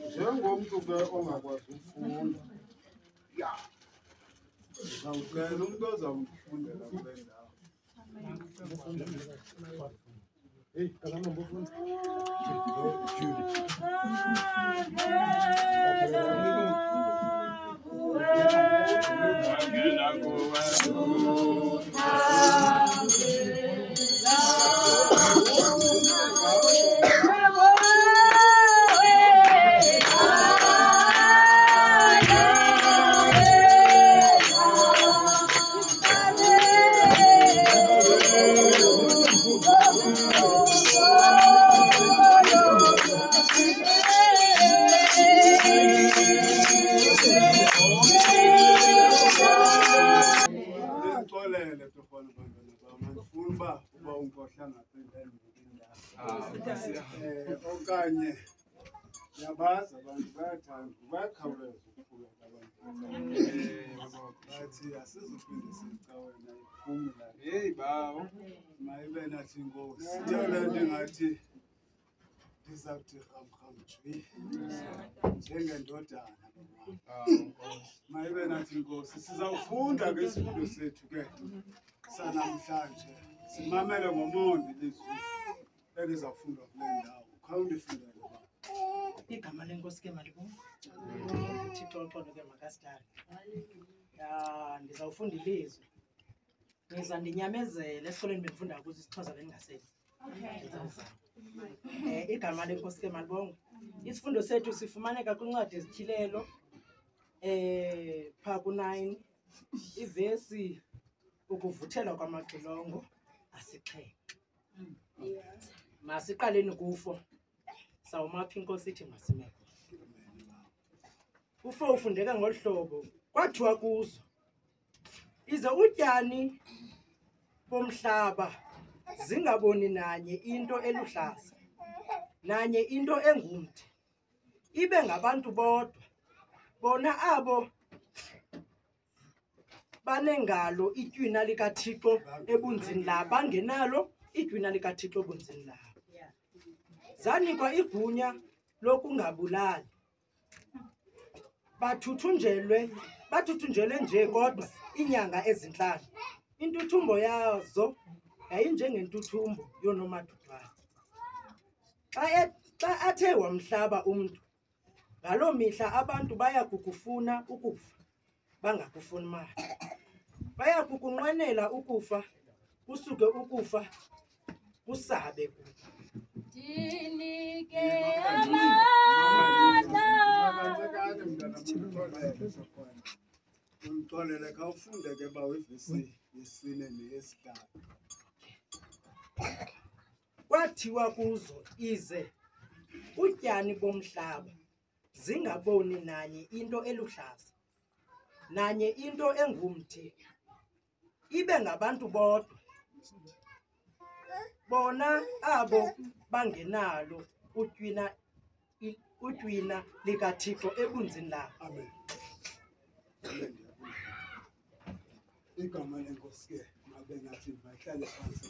Njengomuntu ke ongakwazi ukufunda, ngizawucela umuntu ozawufundela kule ndawo. Hey, kalama mbofundi. Okanye yabazi abantu bayathanda bayakhawuleza ukukhuleka abantu bathi asizuphinde sicawena iphumula hey bawo mayibe nathi inkosi yiyo le nto ingathi ndizawuthi rhamrham jwi njengendodana mayibe nathi inkosi. Sizawufunda ke isifundo sethu ke sanamhlanje, simamele ngomonde ilizwi elizawufundwa kule ndawo. Khawundifundele igama lenkosi ke malibonke. Uthixo oxolo ke makasithathe. Ndizawufunda ilizwi. Ndiza ndinyamezele esikoleni bendifunda kuzo isiXhosa bendingasebenzi. Igama lenkosi ke malibonke. Isifundo sethu sifumaneka kwincwadi ezityhilelo pha ku-9 ivesi ukuvuthelwa kwamaxilongo asixhenxe. Masiqaleni kufo. Sawumapha inkosi ithi masimeke. Ufo ufundeka ngolu hlobo. Kwathiwa kuzo ize utyani bomhlaba zingaboni nanye into eluhlaza nanye into engumthi, ibe ngabantu bodwa bona abo banengalo itywina likaThixo ebunzini labo, bangenalo itywina likaThixo ebunzini labo. Zanikwa igunya lokungabulali, bathuthunjelwe nje kodwa iinyanga ezintlanu. Intuthumbo yazo yayinjengentuthumbo yoonomathuthwane. Xa athe wamhlaba umntu, ngaloo mihla abantu baya kukufuna ukufa, bangakufumani. Baya kukunqwenela ukufa, kusuke ukufa kusabe kubo. Undixolele khawufunde ke bawo ivesi yesine neyesihlanu. Kwathiwa kuzo ize utyani bomhlaba zingaboni nanye into eluhlaza nanye into engumthi, ibe ngabantu bodwa bona abo bangenalo utywina likaThixo ebunzini labo. Amen. Igama lenkosi ke mabe nathi mahlale phansi.